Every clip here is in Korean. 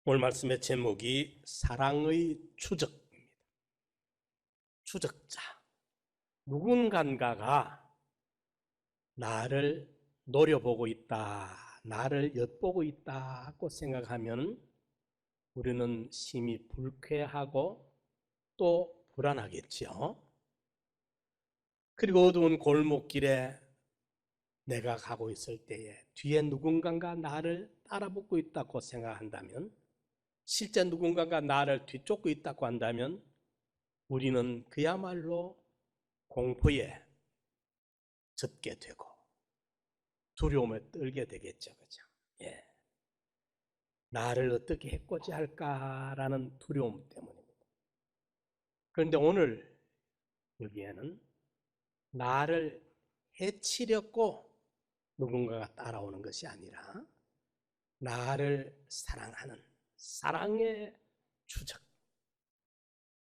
오늘 말씀의 제목이 사랑의 추적입니다. 추적자. 누군가가 나를 노려보고 있다, 나를 엿보고 있다고 생각하면 우리는 심히 불쾌하고 또 불안하겠죠. 그리고 어두운 골목길에 내가 가고 있을 때에 뒤에 누군가가 나를 따라붙고 있다고 생각한다면, 실제 누군가가 나를 뒤쫓고 있다고 한다면 우리는 그야말로 공포에 젖게 되고 두려움에 떨게 되겠죠. 그죠? 예. 나를 어떻게 해코지 할까라는 두려움 때문입니다. 그런데 오늘 여기에는 나를 해치려고 누군가가 따라오는 것이 아니라 나를 사랑하는 사랑의 추적,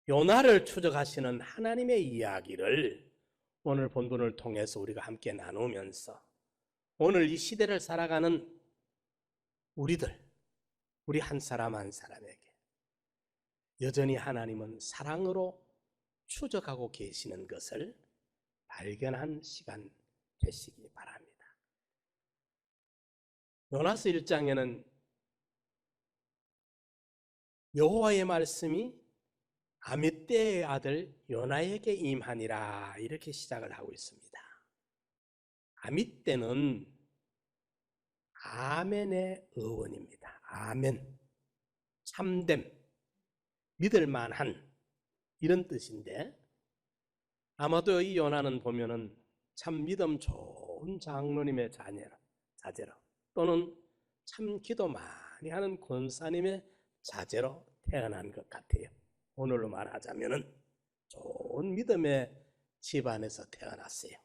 요나를 추적하시는 하나님의 이야기를 오늘 본문을 통해서 우리가 함께 나누면서 오늘 이 시대를 살아가는 우리들, 우리 한 사람 한 사람에게 여전히 하나님은 사랑으로 추적하고 계시는 것을 발견한 시간 되시기 바랍니다. 요나서 1장에는 여호와의 말씀이 아미떼의 아들 요나에게 임하니라 이렇게 시작을 하고 있습니다. 아미떼는 아멘의 어원입니다. 아멘, 참됨, 믿을만한 이런 뜻인데, 아마도 이 요나는 보면은 참 믿음 좋은 장로님의 자제로 또는 참 기도 많이 하는 권사님의 자제로 태어난 것 같아요. 오늘로 말하자면은 좋은 믿음의 집안에서 태어났어요.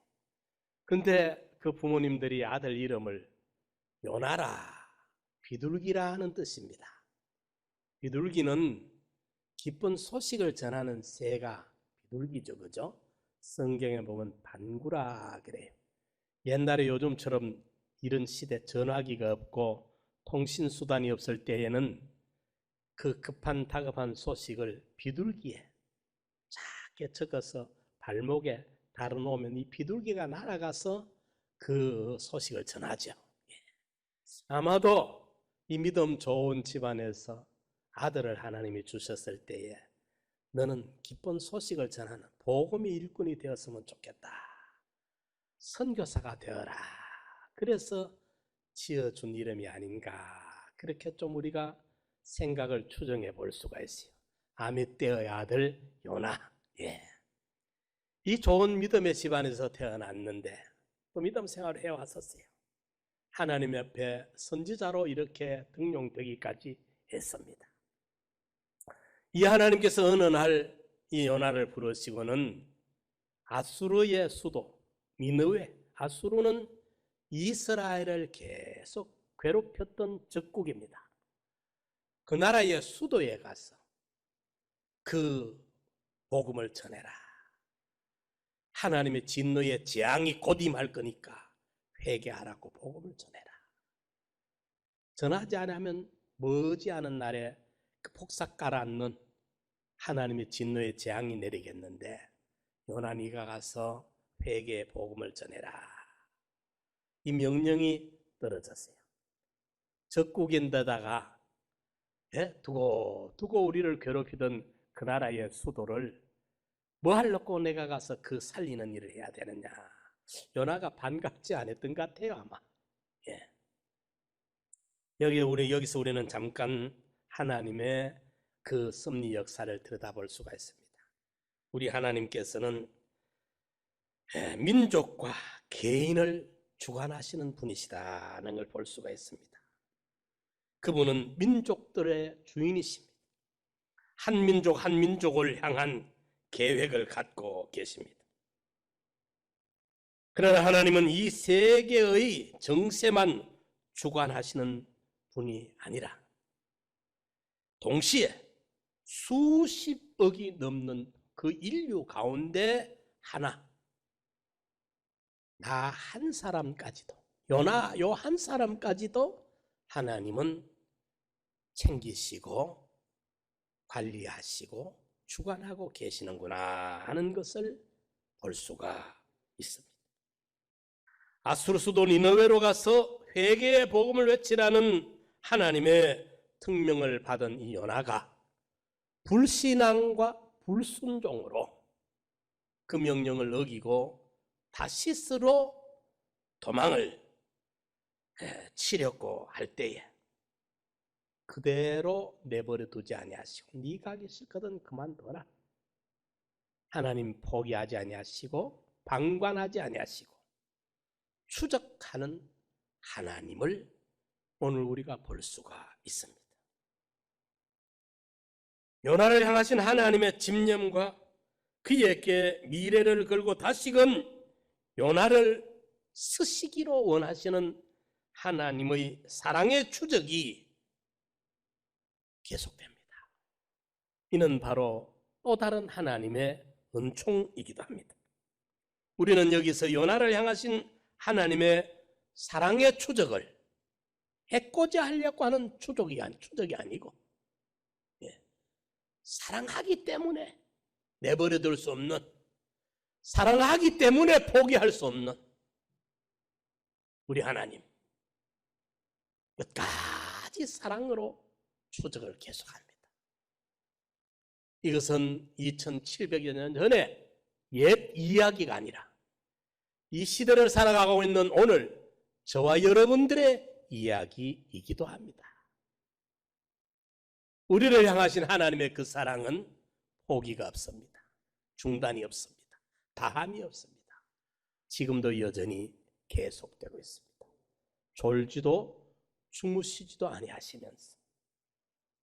근데 그 부모님들이 아들 이름을 요나라, 비둘기라 하는 뜻입니다. 비둘기는 기쁜 소식을 전하는 새가 비둘기죠, 그죠? 성경에 보면 반구라 그래요. 옛날에 요즘처럼 이런 시대 전화기가 없고 통신수단이 없을 때에는 그 급한 다급한 소식을 비둘기에 작게 적어서 발목에 달아놓으면 이 비둘기가 날아가서 그 소식을 전하죠. 아마도 이 믿음 좋은 집안에서 아들을 하나님이 주셨을 때에 너는 기쁜 소식을 전하는 복음의 일꾼이 되었으면 좋겠다, 선교사가 되어라, 그래서 지어준 이름이 아닌가, 그렇게 좀 우리가 생각을 추정해 볼 수가 있어요. 아미떼의 아들 요나. 예. 이 좋은 믿음의 집안에서 태어났는데 또 믿음 생활을 해왔었어요. 하나님 옆에 선지자로 이렇게 등용되기까지 했습니다. 이 하나님께서 어느 날 이 요나를 부르시고는 아수르의 수도 니느웨, 아수르는 이스라엘을 계속 괴롭혔던 적국입니다. 그 나라의 수도에 가서 그 복음을 전해라. 하나님의 진노의 재앙이 곧 임할 거니까 회개하라고 복음을 전해라. 전하지 않으면 머지않은 날에 그 폭삭 가라앉는 하나님의 진노의 재앙이 내리겠는데 요나 네가 가서 회개의 복음을 전해라. 이 명령이 떨어졌어요. 적국인데다가 두고 우리를 괴롭히던 그 나라의 수도를 뭐 하려고 내가 가서 그 살리는 일을 해야 되느냐. 요나가 반갑지 않았던 것 같아요, 아마. 예. 여기서 우리는 잠깐 하나님의 그 섭리 역사를 들여다볼 수가 있습니다. 우리 하나님께서는 민족과 개인을 주관하시는 분이시다는 걸 볼 수가 있습니다. 그분은 민족들의 주인이십니다. 한 민족을 향한 계획을 갖고 계십니다. 그러나 하나님은 이 세계의 정세만 주관하시는 분이 아니라 동시에 수십억이 넘는 그 인류 가운데 하나, 나 한 사람까지도, 요나 요 한 사람까지도 하나님은 챙기시고 관리하시고 주관하고 계시는구나 하는 것을 볼 수가 있습니다. 아수르 수도 니느웨로 가서 회개의 복음을 외치라는 하나님의 특명을 받은 이 요나가 불신앙과 불순종으로 그 명령을 어기고 다시스로 도망을 치려고 할 때에 그대로 내버려 두지 아니하시고 네 가기 싫거든 그만둬라. 하나님 포기하지 아니하시고 방관하지 아니하시고 추적하는 하나님을 오늘 우리가 볼 수가 있습니다. 요나를 향하신 하나님의 집념과 그에게 미래를 걸고 다시금 요나를 쓰시기로 원하시는 하나님의 사랑의 추적이 계속됩니다. 이는 바로 또 다른 하나님의 은총이기도 합니다. 우리는 여기서 요나를 향하신 하나님의 사랑의 추적을 해코자 하려고 하는 추적이 아니고 사랑하기 때문에 내버려둘 수 없는, 사랑하기 때문에 포기할 수 없는 우리 하나님 끝까지 사랑으로 추적을 계속합니다. 이것은 2700여 년 전에 옛 이야기가 아니라 이 시대를 살아가고 있는 오늘 저와 여러분들의 이야기이기도 합니다. 우리를 향하신 하나님의 그 사랑은 포기가 없습니다. 중단이 없습니다. 다함이 없습니다. 지금도 여전히 계속되고 있습니다. 졸지도 주무시지도 아니하시면서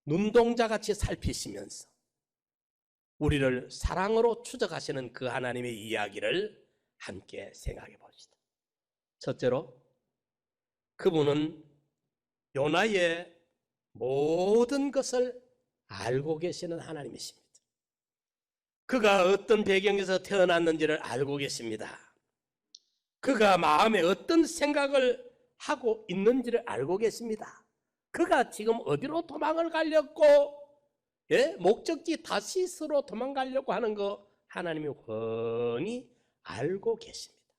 눈동자같이 살피시면서 우리를 사랑으로 추적하시는 그 하나님의 이야기를 함께 생각해 봅시다. 첫째로 그분은 요나의 모든 것을 알고 계시는 하나님이십니다. 그가 어떤 배경에서 태어났는지를 알고 계십니다. 그가 마음에 어떤 생각을 하고 있는지를 알고 계십니다. 그가 지금 어디로 도망을 가려고 목적지 다시스로 도망가려고 하는 거 하나님이 훤히 알고 계십니다.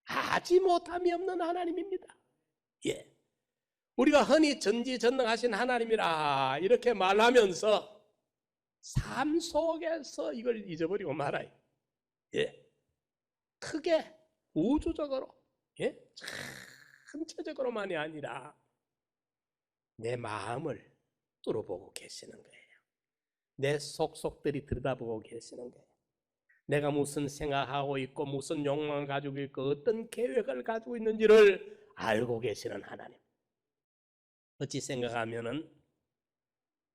아지 못함이 없는 하나님입니다. 우리가 흔히 전지전능하신 하나님이라 이렇게 말하면서 삶 속에서 이걸 잊어버리고 말아요. 크게 우주적으로 전체적으로만이 아니라 내 마음을 뚫어보고 계시는 거예요. 내 속속들이 들여다보고 계시는 거예요. 내가 무슨 생각하고 있고 무슨 욕망을 가지고 있고 어떤 계획을 가지고 있는지를 알고 계시는 하나님. 어찌 생각하면은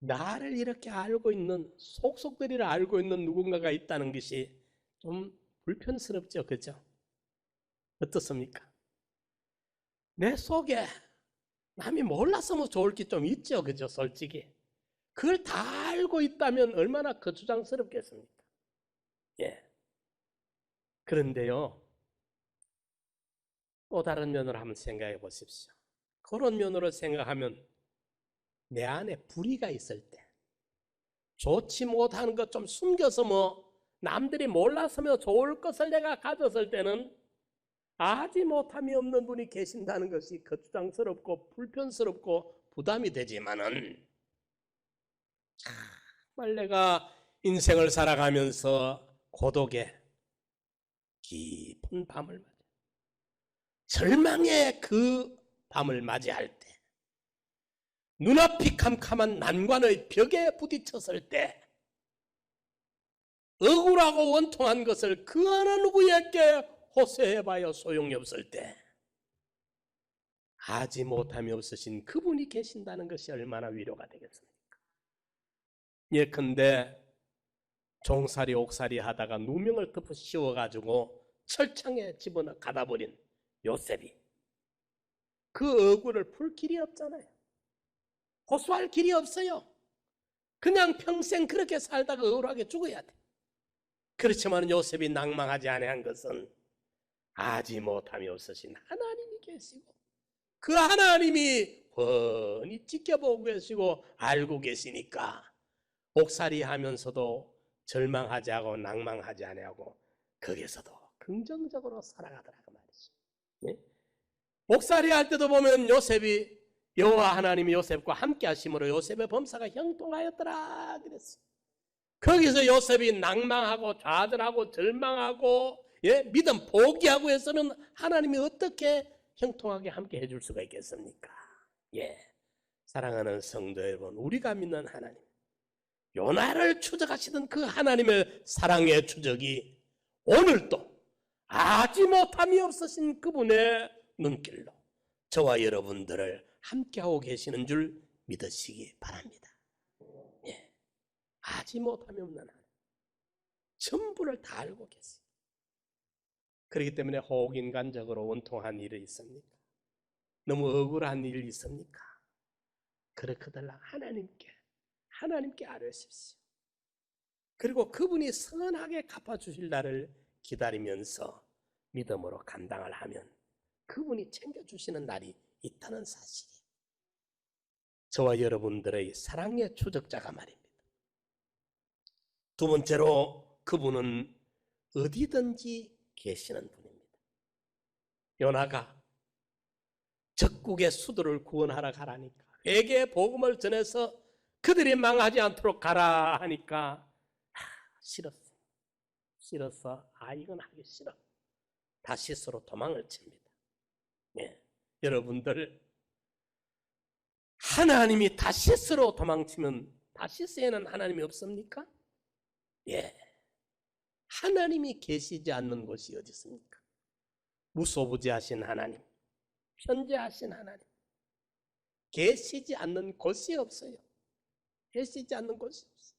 나를 이렇게 알고 있는 속속들이를 알고 있는 누군가가 있다는 것이 좀 불편스럽죠, 그죠? 어떻습니까? 내 속에 남이 몰랐으면 좋을 게 좀 있죠, 그죠? 솔직히 그걸 다 알고 있다면 얼마나 거추장스럽겠습니까? 그런데요, 또 다른 면으로 한번 생각해 보십시오. 그런 면으로 생각하면 내 안에 불의가 있을 때, 좋지 못한 것 좀 숨겨서 남들이 몰랐으면 좋을 것을 내가 가졌을 때는 아지 못함이 없는 분이 계신다는 것이 거추장스럽고 불편스럽고 부담이 되지만은 정말 내가 인생을 살아가면서 고독의 깊은 밤을 맞아, 절망의 그 밤을 맞이할 때, 눈앞이 캄캄한 난관의 벽에 부딪혔을 때, 억울하고 원통한 것을 그 어느 누구에게 호소해봐야 소용이 없을 때 하지 못함이 없으신 그분이 계신다는 것이 얼마나 위로가 되겠습니까? 예컨대 종살이 옥살이 하다가 누명을 덮어 씌워가지고 철창에 집어넣어 가다버린 요셉이 그 억울을 풀 길이 없잖아요. 호소할 길이 없어요. 그냥 평생 그렇게 살다가 억울하게 죽어야 돼. 그렇지만 요셉이 낭망하지 아니한 것은 아지 못함이 없으신 하나님이 계시고 그 하나님이 훤히 지켜보고 계시고 알고 계시니까 옥살이 하면서도 절망하지 않고 낭망하지 아니하고 거기서도 긍정적으로 살아가더라 그 말이죠. 예? 옥살이 할 때도 보면 요셉이 여호와 하나님이 요셉과 함께 하심으로 요셉의 범사가 형통하였더라 그랬어. 거기서 요셉이 낭망하고 좌절하고 절망하고 믿음 포기하고 했으면 하나님이 어떻게 형통하게 함께 해줄 수가 있겠습니까? 사랑하는 성도 여러분, 우리가 믿는 하나님, 요나를 추적하시던 그 하나님의 사랑의 추적이 오늘도 아지 못함이 없으신 그분의 눈길로 저와 여러분들을 함께하고 계시는 줄 믿으시기 바랍니다. 아지 못함이 없는 하나님, 전부를 다 알고 계세요. 그렇기 때문에 호흡인간적으로 원통한 일이 있습니까? 너무 억울한 일이 있습니까? 그렇거들라 하나님께 아뢰십시오. 그리고 그분이 선하게 갚아주실 날을 기다리면서 믿음으로 감당을 하면 그분이 챙겨주시는 날이 있다는 사실이 저와 여러분들의 사랑의 추적자가 말입니다. 두 번째로 그분은 어디든지 계시는 분입니다. 요나가 적국의 수도를 구원하러 가라니까, 회개의 복음을 전해서 그들이 망하지 않도록 가라 하니까 싫었어. 이건 하기 싫어. 다시스로 도망을 칩니다. 여러분들, 하나님이 다시스로 도망치면 다시스에는 하나님이 없습니까? 하나님이 계시지 않는 곳이 어디 있습니까? 무소부지하신 하나님, 편재하신 하나님, 계시지 않는 곳이 없어요. 계시지 않는 곳이 없어요.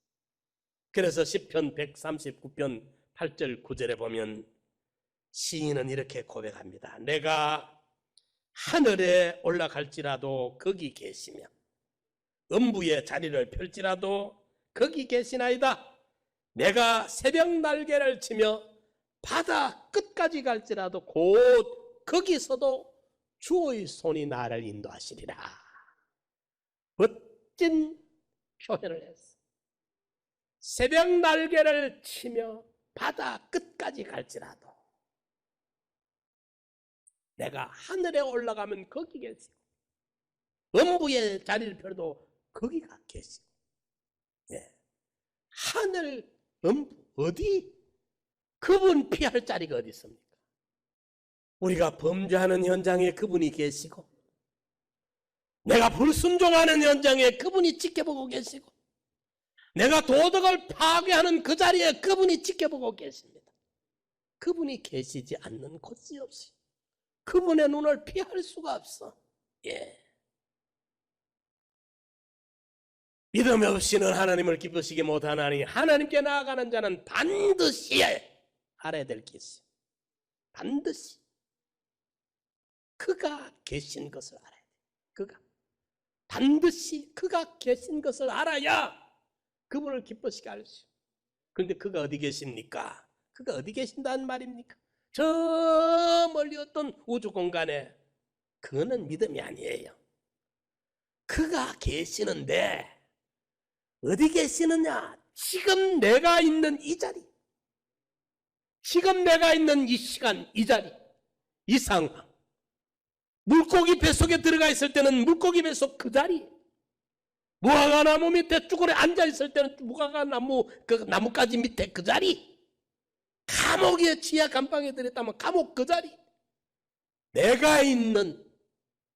그래서 시편 139편 8절 9절에 보면 시인은 이렇게 고백합니다. 내가 하늘에 올라갈지라도 거기 계시며 음부의 자리를 펼지라도 거기 계시나이다. 내가 새벽 날개를 치며 바다 끝까지 갈지라도 곧 거기서도 주의 손이 나를 인도하시리라. 멋진 표현을 했어. 새벽 날개를 치며 바다 끝까지 갈지라도 내가 하늘에 올라가면 거기 계시고 음부의 자리를 펴도 거기가 계시고 하늘, 음부, 어디? 그분 피할 자리가 어디 있습니까? 우리가 범죄하는 현장에 그분이 계시고 내가 불순종하는 현장에 그분이 지켜보고 계시고 내가 도덕을 파괴하는 그 자리에 그분이 지켜보고 계십니다. 그분이 계시지 않는 곳이 없이 그분의 눈을 피할 수가 없어. 믿음 없이는 하나님을 기쁘시게 못하나니 하나님께 나아가는 자는 반드시 알아야 될 게 있어요. 반드시 그가 계신 것을 알아야 돼요. 반드시 그가 계신 것을 알아야 그분을 기쁘시게 할 수. 그런데 그가 어디 계십니까? 그가 어디 계신다는 말입니까? 저 멀리 어떤 우주 공간에. 그거는 믿음이 아니에요. 그가 계시는데 어디 계시느냐? 지금 내가 있는 이 자리, 지금 내가 있는 이 시간, 이 자리, 이 상황. 물고기 뱃속에 들어가 있을 때는 물고기 뱃속 그 자리, 무화과 나무 밑에 쭈그려 앉아 있을 때는 무화과 나무 그 나뭇가지 밑에 그 자리, 감옥에 지하 감방에 들었다면 감옥 그 자리, 내가 있는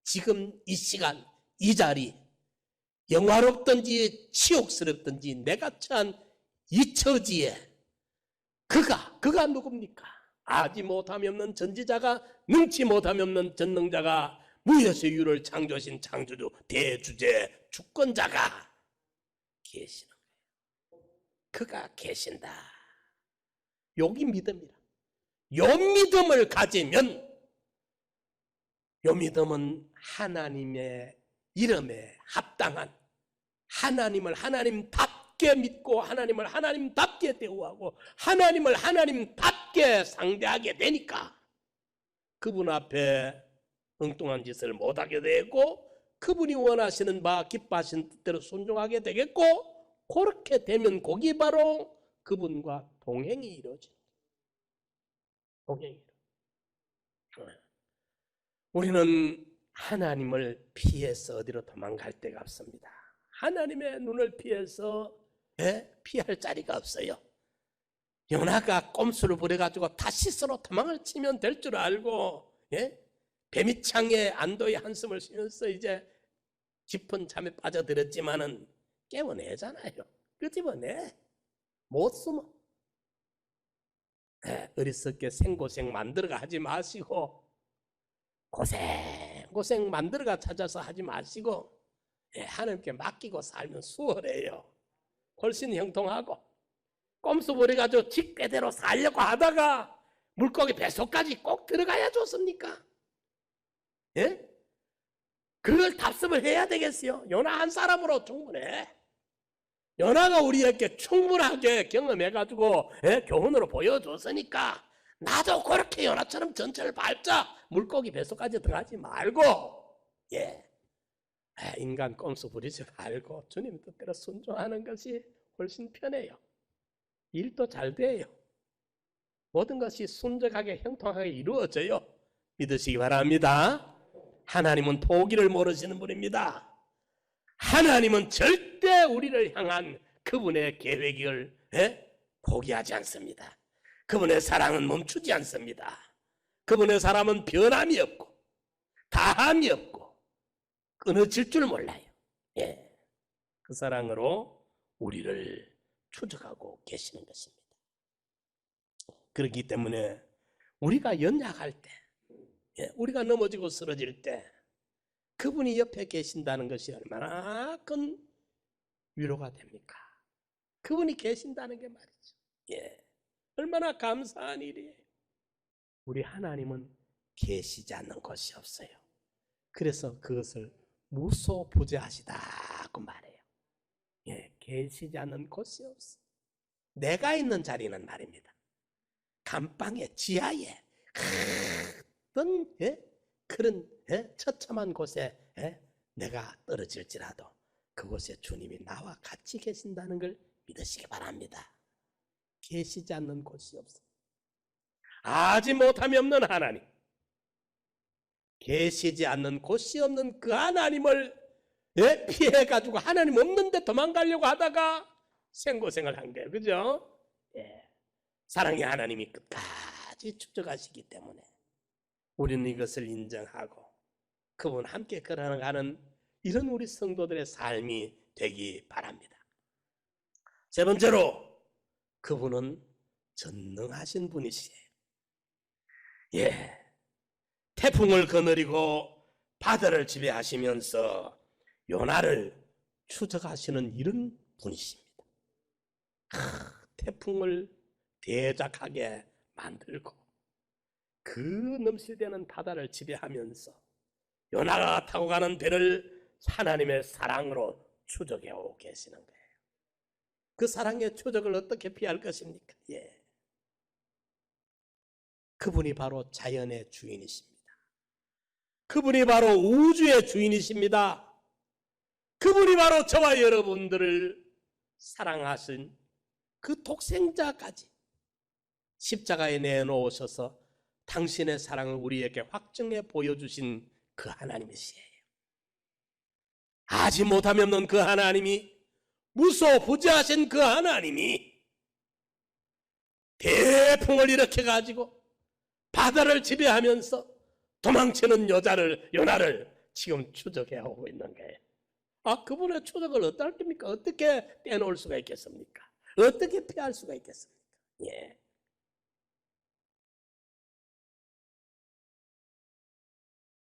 지금 이 시간 이 자리, 영화롭든지 치욕스럽든지 내가 처한 이 처지에 그가 누굽니까? 아지 못함이 없는 전지자가, 능치 못함이 없는 전능자가, 무에서 유를 창조하신 창조주 대주제 주권자가 계시는 거예요. 그가 계신다. 여기 믿음이라. 요 믿음을 가지면, 요 믿음은 하나님의 이름에 합당한, 하나님을 하나님답게 믿고 하나님을 하나님답게 대우하고 하나님을 하나님답게 상대하게 되니까 그분 앞에 엉뚱한 짓을 못하게 되고 그분이 원하시는 바 기뻐하시는 뜻대로 순종하게 되겠고, 그렇게 되면 거기 바로 그분과 동행이 이루어집니다. 동행이. 우리는 하나님을 피해서 어디로 도망갈 데가 없습니다. 하나님의 눈을 피해서 피할 자리가 없어요. 요나가 꼼수를 부려가지고 다시스로 도망을 치면 될 줄 알고 뱀이 창에 안도의 한숨을 쉬면서 이제 깊은 잠에 빠져들었지만은 깨워내잖아요. 끄집어내. 못 숨어. 어리석게 생고생 만들어가 하지 마시고, 고생 만들어가 찾아서 하지 마시고, 하나님께 맡기고 살면 수월해요. 훨씬 형통하고. 꼼수 부려가지고 직배대로 살려고 하다가 물고기 뱃속까지 꼭 들어가야 좋습니까? 예? 그걸 답습을 해야 되겠어요. 요나 한 사람으로 충분해. 요나가 우리에게 충분하게 경험해가지고 교훈으로 보여줬으니까 나도 그렇게 요나처럼 전철을 밟자. 물고기 뱃속까지 들어가지 말고 인간 꼼수 부리지 말고 주님 뜻대로 순종하는 것이 훨씬 편해요. 일도 잘 돼요. 모든 것이 순적하게 형통하게 이루어져요. 믿으시기 바랍니다. 하나님은 포기를 모르시는 분입니다. 하나님은 절대 우리를 향한 그분의 계획을 포기하지 않습니다. 그분의 사랑은 멈추지 않습니다. 그분의 사랑은 변함이 없고 다함이 없고 끊어질 줄 몰라요. 그 사랑으로 우리를 추적하고 계시는 것입니다. 그렇기 때문에 우리가 연약할 때, 우리가 넘어지고 쓰러질 때 그분이 옆에 계신다는 것이 얼마나 큰 위로가 됩니까? 그분이 계신다는 게 말이죠. 얼마나 감사한 일이에요. 우리 하나님은 계시지 않는 곳이 없어요. 그래서 그것을 무소부재하시다고 말해요. 계시지 않는 곳이 없어. 내가 있는 자리는 말입니다. 감방에 지하에 어떤 그런 처참한 곳에 내가 떨어질지라도 그곳에 주님이 나와 같이 계신다는 걸 믿으시기 바랍니다. 계시지 않는 곳이 없어. 아지 못함이 없는 하나님, 계시지 않는 곳이 없는 그 하나님을 피해가지고 하나님 없는데 도망가려고 하다가 생고생을 한 거예요. 그죠? 사랑의 하나님이 끝까지 축적하시기 때문에 우리는 이것을 인정하고 그분 함께 걸어가는 이런 우리 성도들의 삶이 되기 바랍니다. 세 번째로, 그분은 전능하신 분이시에요. 태풍을 거느리고 바다를 지배하시면서 요나를 추적하시는 이런 분이십니다. 태풍을 대적하게 만들고 그 넘실대는 바다를 지배하면서 요나가 타고 가는 배를 하나님의 사랑으로 추적해 오고 계시는 거예요. 그 사랑의 추적을 어떻게 피할 것입니까? 그분이 바로 자연의 주인이십니다. 그분이 바로 우주의 주인이십니다. 그분이 바로 저와 여러분들을 사랑하신 그 독생자까지 십자가에 내놓으셔서 당신의 사랑을 우리에게 확증해 보여주신 그 하나님이시에요. 아지 못함이 없는 그 하나님이, 무소부재하신 그 하나님이 대풍을 일으켜가지고 바다를 지배하면서 도망치는 요나를 지금 추적해 오고 있는 거예요. 그분의 추적을 어떻습니까? 어떻게 떼놓을 수가 있겠습니까? 어떻게 피할 수가 있겠습니까?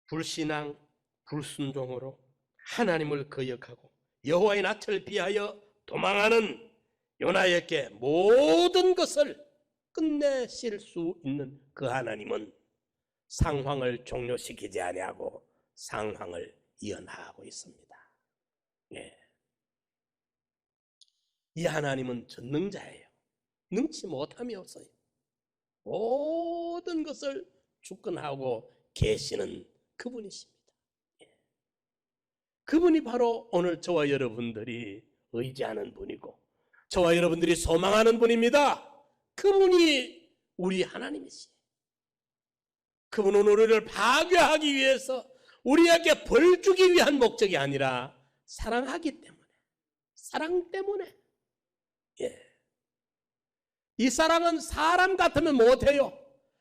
불신앙, 불순종으로 하나님을 거역하고 여호와의 낯을 피하여 도망하는 요나에게 모든 것을 끝내실 수 있는 그 하나님은 상황을 종료시키지 아니하고 상황을 이어나가고 있습니다. 이 하나님은 전능자예요. 능치 못함이 없어요. 모든 것을 주권하고 계시는 그분이십니다. 그분이 바로 오늘 저와 여러분들이 의지하는 분이고 저와 여러분들이 소망하는 분입니다. 그분이 우리 하나님이시죠. 그분은 우리를 파괴하기 위해서 우리에게 벌 주기 위한 목적이 아니라 사랑하기 때문에, 사랑 때문에. 이 사랑은 사람 같으면 못해요.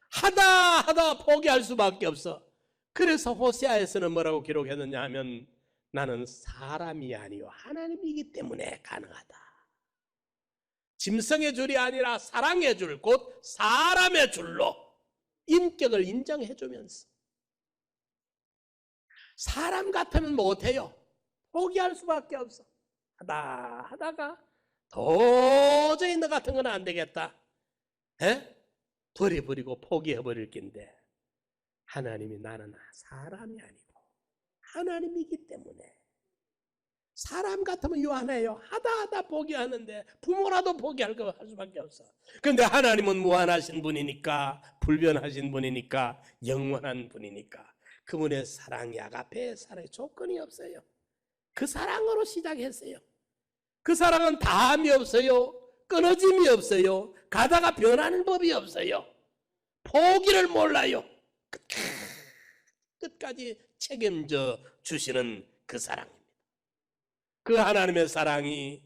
하다 포기할 수밖에 없어. 그래서 호세아에서는 뭐라고 기록했느냐 하면 나는 사람이 아니요 하나님이기 때문에 가능하다. 짐승의 줄이 아니라 사랑의 줄, 곧 사람의 줄로 인격을 인정해 주면서 사람 같으면 못해요. 포기할 수밖에 없어. 하다가 도저히 너 같은 건 안 되겠다. 버려버리고 포기해버릴 낀데 하나님이 나는 사람이 아니고 하나님이기 때문에 사람 같으면 요한해요. 하다 포기하는데 부모라도 포기할 거 할 수밖에 없어. 그런데 하나님은 무한하신 분이니까 불변하신 분이니까 영원한 분이니까 그분의 사랑이 아가페의 사랑에 조건이 없어요. 그 사랑으로 시작했어요. 그 사랑은 다함이 없어요. 끊어짐이 없어요. 가다가 변하는 법이 없어요. 포기를 몰라요. 끝까지 책임져 주시는 그 사랑입니다. 그 하나님의 사랑이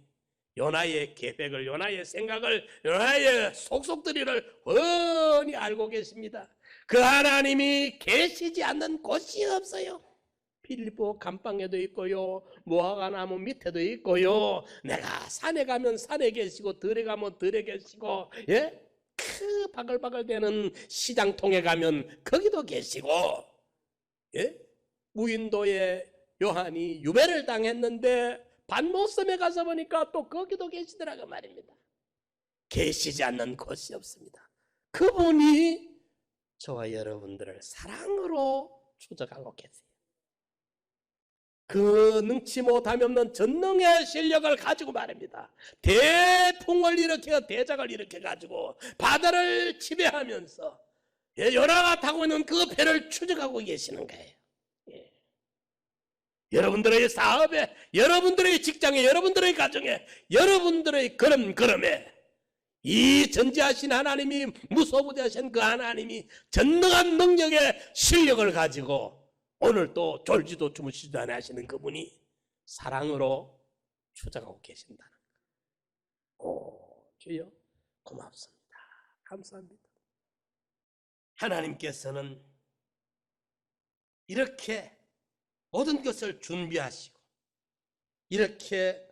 요나의 계획을, 요나의 생각을, 요나의 속속들이를 훤히 알고 계십니다. 그 하나님이 계시지 않는 곳이 없어요. 필리포 감방에도 있고요, 무화과 나무 밑에도 있고요, 내가 산에 가면 산에 계시고 들에 가면 들에 계시고, 그 바글바글대는 시장통에 가면 거기도 계시고, 무인도에 요한이 유배를 당했는데 반모섬에 가서 보니까 또 거기도 계시더라고 말입니다. 계시지 않는 곳이 없습니다. 그분이 저와 여러분들을 사랑으로 추적하고 계세요. 그 능치 못함이 없는 전능의 실력을 가지고 말입니다. 대풍을 일으켜 대작을 일으켜 가지고 바다를 지배하면서 요나가 타고 있는 그 배를 추적하고 계시는 거예요. 여러분들의 사업에, 여러분들의 직장에, 여러분들의 가정에, 여러분들의 걸음걸음에 이 전지하신 하나님이, 무소부지하신 그 하나님이 전능한 능력의 실력을 가지고 오늘 또 졸지도 주무시지도 않아 하시는 그분이 사랑으로 추적하고 계신다는 거. 주여 고맙습니다. 감사합니다. 하나님께서는 이렇게 모든 것을 준비하시고 이렇게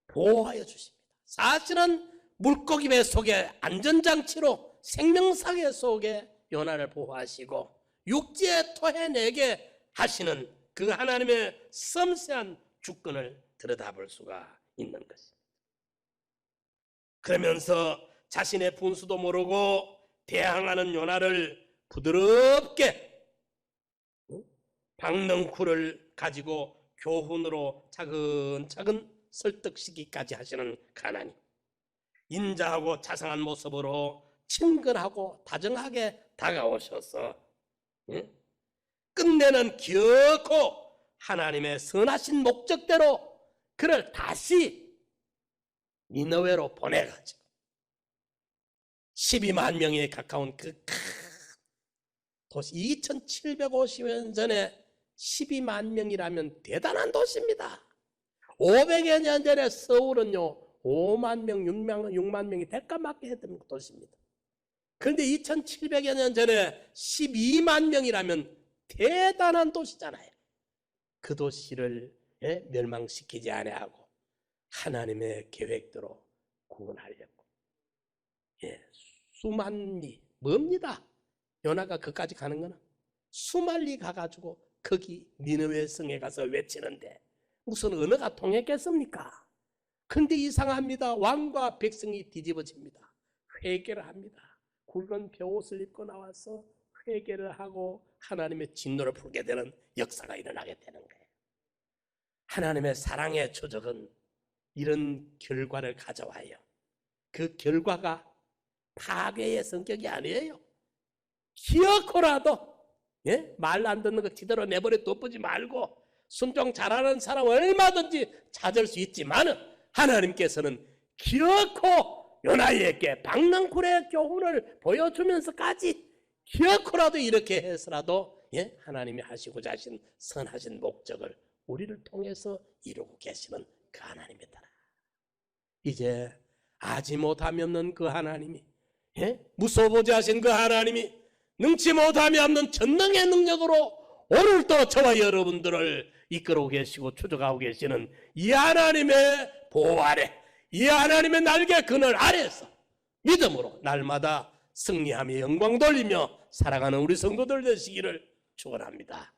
보호하여 주십니다. 사실은 물고기 배 속에 안전장치로 생명사계 속에 요나를 보호하시고 육지에 토해내게 하시는 그 하나님의 섬세한 주권을 들여다볼 수가 있는 것입니다. 그러면서 자신의 분수도 모르고 대항하는 요나를 부드럽게 박능쿨을 가지고 교훈으로 차근차근 설득시키기까지 하시는 하나님. 인자하고 자상한 모습으로 친근하고 다정하게 다가오셔서 끝내는 기어코 하나님의 선하신 목적대로 그를 다시 니느웨로 보내가지고 12만 명에 가까운 그 큰 도시, 2750년 전에 12만 명이라면 대단한 도시입니다. 500여 년 전에 서울은요 5만 명, 6만 명이 대까맞게 했던 도시입니다. 그런데 2700여 년 전에 12만 명이라면 대단한 도시잖아요. 그 도시를 멸망시키지 아니하고 하나님의 계획대로 구원하려고 수만 리 멉니다. 요나가 그까지 가는 거는 수만 리 가가지고 거기 니느웨 성에 가서 외치는데 무슨 언어가 통했겠습니까? 그런데 이상합니다. 왕과 백성이 뒤집어집니다. 회개를 합니다. 굵은 벼옷을 입고 나와서 회개를 하고 하나님의 진노를 풀게 되는 역사가 일어나게 되는 거예요. 하나님의 사랑의 초적은 이런 결과를 가져와요. 그 결과가 파괴의 성격이 아니에요. 기어코라도 말로 안 듣는 거 지대로 내버려 둬보지 말고 순종 잘하는 사람 얼마든지 찾을 수 있지만 하나님께서는 기어코 요나이에게 박능쿨의 교훈을 보여주면서까지 기어코라도 이렇게 해서라도 하나님이 하시고자 하신 선하신 목적을 우리를 통해서 이루고 계시는 그 하나님이다. 이제 아지 못함이 없는 그 하나님이, 무서워보지 하신 그 하나님이 능치 못함이 없는 전능의 능력으로 오늘도 저와 여러분들을 이끌고 계시고 추적하고 계시는 이 하나님의 보호 아래, 이 하나님의 날개 그늘 아래에서 믿음으로 날마다 승리하며 영광 돌리며 살아가는 우리 성도들 되시기를 축원합니다.